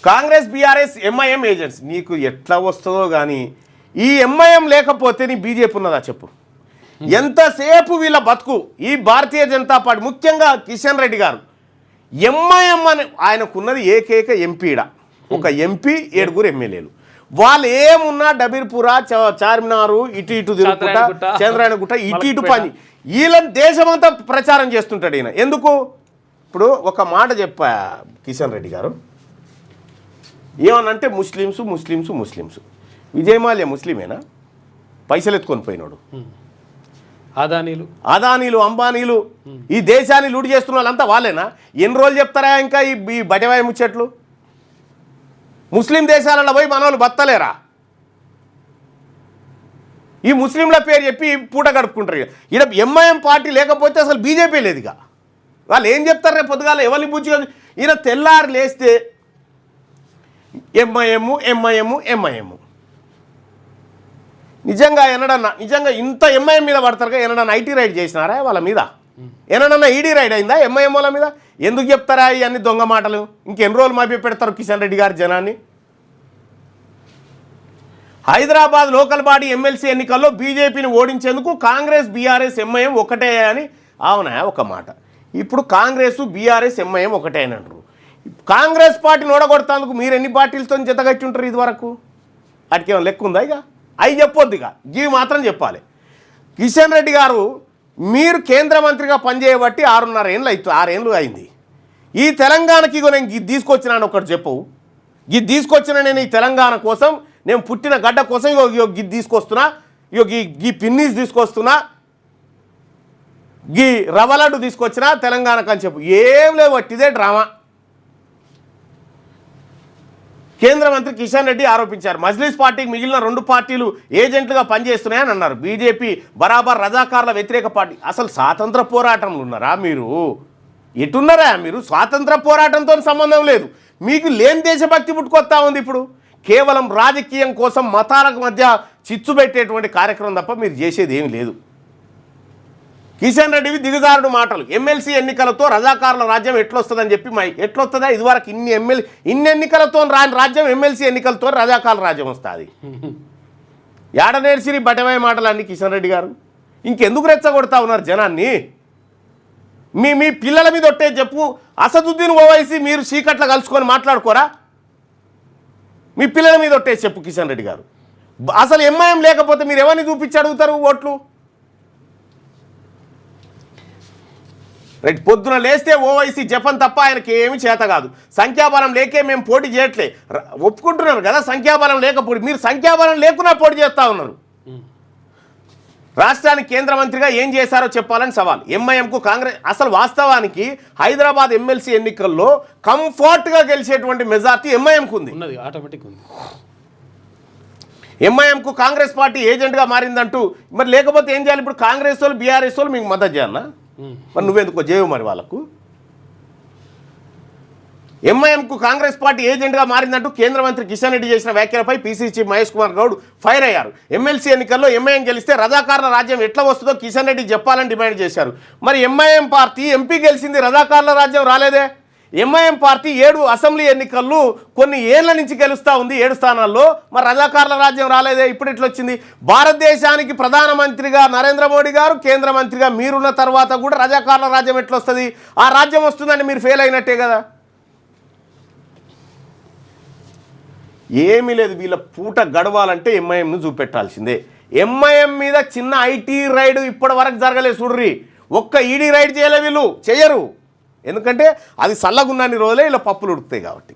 Congress BRS MIM agents నీకు ఎట్లా వస్తుందో కానీ ఈ ఎంఐఎం లేకపోతే నీ బీజేపీ ఉన్నదా చెప్పు. ఎంతసేపు వీళ్ళ బతుకు ఈ భారతీయ జనతా పార్టీ ముఖ్యంగా కిషన్ రెడ్డి గారు ఎంఐఎం అని ఆయనకున్నది ఏకైక ఎంపీడా, ఒక ఎంపీ 7 ఎమ్మెల్యేలు. వాళ్ళు ఏమున్నా డబీర్పుర చార్మినారు ఇటు ఇటు తిరుగుకుంటా చంద్రాయణగుట్ట ఇటు ఇటు పని వీళ్ళని దేశమంతా ప్రచారం చేస్తుంటాడు ఈయన. ఎందుకు ఇప్పుడు ఒక మాట చెప్పా కిషన్ రెడ్డి గారు ఏమనంటే ముస్లిమ్స్ ముస్లిమ్స్ ముస్లిమ్స్. విజయమాల్య ముస్లిమేనా? పైసలు ఎత్తుకొని పోయినాడు. అదానీలు అంబానీలు ఈ దేశాన్ని లూడి చేస్తున్న వాళ్ళంతా వాళ్ళేనా? ఎన్ని రోజులు చెప్తారా ఇంకా ఈ బటవాయి ముచ్చట్లు? ముస్లిం దేశాలలో పోయి మన వాళ్ళు బతలేరా? ఈ ముస్లింల పేరు చెప్పి పూట గడుపుకుంటారు. ఇక్కడ ఎంఐఎం పార్టీ లేకపోతే అసలు బీజేపీ లేదు. ఇక వాళ్ళు ఏం చెప్తారు రేపు పొద్దుగాల ఎవరిని బుజ్జి ఈయన తెల్లారు లేస్తే ఎంఐఎం నిజంగా నిజంగా ఇంత ఎంఐఎం మీద పడతారుగా? ఎన్నడన్నా ఐటీ రైడ్ చేసినారా వాళ్ళ మీద? ఎన్నడన్నా ఈడీ రైడ్ అయిందా ఎంఐఎం వాళ్ళ మీద? ఎందుకు చెప్తారా ఇవన్నీ దొంగ మాటలు? ఇంకెన్ని రోజులు మాపి పెడతారు కిషన్ రెడ్డి గారి జనాన్ని? హైదరాబాద్ లోకల్ బాడీ ఎమ్మెల్సీ ఎన్నికల్లో బీజేపీని ఓడించేందుకు కాంగ్రెస్ బీఆర్ఎస్ ఎంఐఎం ఒకటే అని అవునా ఒక మాట. ఇప్పుడు కాంగ్రెస్ బీఆర్ఎస్ ఎంఐఎం ఒకటే అని అంటారు. కాంగ్రెస్ పార్టీని ఓడగొడతాందుకు మీరు ఎన్ని పార్టీలతో జతగట్టి ఉంటారు ఇదివరకు? వాటికి ఏమైనా లెక్క ఉందా? ఇక అవి చెప్పొద్దు, ఇక ఇవి మాత్రం చెప్పాలి. కిషన్ రెడ్డి గారు మీరు కేంద్ర మంత్రిగా పనిచేయబట్టి 6 ఏళ్ళు అయింది. ఈ తెలంగాణకి నేను ఇది తీసుకొచ్చినాను ఒకటి చెప్పు. ఇది తీసుకొచ్చిన నేను ఈ తెలంగాణ కోసం, నేను పుట్టిన గడ్డ కోసం ఇది తీసుకొస్తున్నా, ఈ పిన్నీస్ తీసుకొస్తున్నా, ఈ రవ్వలడ్డు తీసుకొచ్చినా తెలంగాణకు అని చెప్పు. ఏం లేవు, వట్టిదే డ్రామా. కేంద్ర మంత్రి కిషన్ రెడ్డి ఆరోపించారు. మజ్లిస్ పార్టీకి మిగిలిన 2 పార్టీలు ఏజెంట్లుగా పనిచేస్తున్నాయని అన్నారు. బీజేపీ బరాబర్ రజాకార్ల వ్యతిరేక పార్టీ. అసలు స్వాతంత్ర పోరాటంలో ఉన్నారా మీరు? ఎటున్నారా మీరు? స్వాతంత్ర పోరాటంతో సంబంధం లేదు. మీకు లేని దేశభక్తి పుట్టుకొస్తా ఉంది. ఇప్పుడు కేవలం రాజకీయం కోసం మతాలకు మధ్య చిచ్చు పెట్టేటువంటి కార్యక్రమం తప్ప మీరు చేసేది ఏమీ లేదు. కిషన్ రెడ్డివి దిగజారుడు మాటలు. ఎమ్మెల్సీ ఎన్నికలతో రజాకారుల రాజ్యం ఎట్లొస్తుందని చెప్పి ఎట్లొస్తుందా? ఇదివరకు ఇన్ని ఎన్నికలతో రాని రాజ్యం ఎమ్మెల్సీ ఎన్నికలతో రజాకారుల రాజ్యం వస్తుంది. ఏడనేర్సిరి బటవాయి మాటలన్నీ కిషన్ రెడ్డి గారు. ఇంకెందుకు రెచ్చగొడతా ఉన్నారు జనాన్ని? మీ పిల్లల మీద ఒట్టే చెప్పు. అసదుద్దీన్ ఓవైసీ మీరు చీకట్ల కలుసుకొని మాట్లాడుకోరా? మీ పిల్లల మీద ఒట్టే చెప్పు కిషన్ రెడ్డి గారు. అసలు ఎంఐఎం లేకపోతే మీరు ఎవరిని చూపించి అడుగుతారు ఓట్లు? రైట్, పొద్దున లేస్తే ఓవైసీ జపం తప్ప ఆయనకి ఏమి చేత కాదు. సంఖ్యాబలం లేకే మేము పోటీ చేయట్లే ఒప్పుకుంటున్నారు కదా. సంఖ్యాబలం లేకపోతే మీరు సంఖ్యాబలం లేకున్నా పోటీ చేస్తూ ఉన్నారు. రాష్ట్రానికి కేంద్ర మంత్రిగా ఏం చేశారో చెప్పాలని సవాల్. ఎంఐఎంకు కాంగ్రెస్ అసలు వాస్తవానికి హైదరాబాద్ ఎమ్మెల్సీ ఎన్నికల్లో కంఫర్ట్గా గెలిచేటువంటి మెజార్టీ ఎంఐఎంకు ఉంది. ఆటోమేటిక్ ఉంది. ఎంఐఎంకు కాంగ్రెస్ పార్టీ ఏజెంట్గా మారిందంటూ మరి లేకపోతే ఏం చేయాలి? ఇప్పుడు కాంగ్రెస్ వాళ్ళు బీఆర్ఎస్ వాళ్ళు మీకు మద్దతు చేయాలన్నా? మరి నువ్వెందుకో చేయవు మరి వాళ్ళకు. ఎంఐఎంకు కాంగ్రెస్ పార్టీ ఏజెంట్గా మారిందంటూ కేంద్ర మంత్రి కిషన్ రెడ్డి చేసిన వ్యాఖ్యలపై PCC chief Mahesh Kumar Goud fire అయ్యారు. ఎమ్మెల్సీ ఎన్నికల్లో ఎంఐఎం గెలిస్తే రజాకారుల రాజ్యం ఎట్లా వస్తుందో కిషన్ రెడ్డి చెప్పాలని డిమాండ్ చేశారు. మరి ఎంఐఎం పార్టీ ఎంపీ గెలిచింది, రజాకారుల రాజ్యం రాలేదే? ఎంఐఎం పార్టీ 7 అసెంబ్లీ ఎన్నికల్లో కొన్ని ఏళ్ల నుంచి గెలుస్తూ ఉంది, 7 స్థానాల్లో. మరి రజాకారుల రాజ్యం రాలేదే? ఇప్పుడు ఎట్లా వచ్చింది? భారతదేశానికి ప్రధానమంత్రిగా నరేంద్ర మోడీ గారు, కేంద్ర మంత్రిగా మీరున్న తర్వాత కూడా రజాకారుల రాజ్యం ఎట్లా వస్తుంది? ఆ రాజ్యం వస్తుందని మీరు ఫెయిల్ అయినట్టే కదా. ఏమీ లేదు, వీళ్ళ పూట గడవాలంటే ఎంఐఎంను చూపెట్టాల్సిందే. ఎంఐఎం మీద చిన్న ఐటీ రైడ్ ఇప్పటి వరకు జరగలేదు చూడ్రి. ఒక్క ఈడీ రైడ్ చేయలే, వీళ్ళు చేయరు. ఎందుకంటే అది చల్లగున్నన్ని రోజులే ఇలా పప్పులు ఉడుకుతాయి కాబట్టి.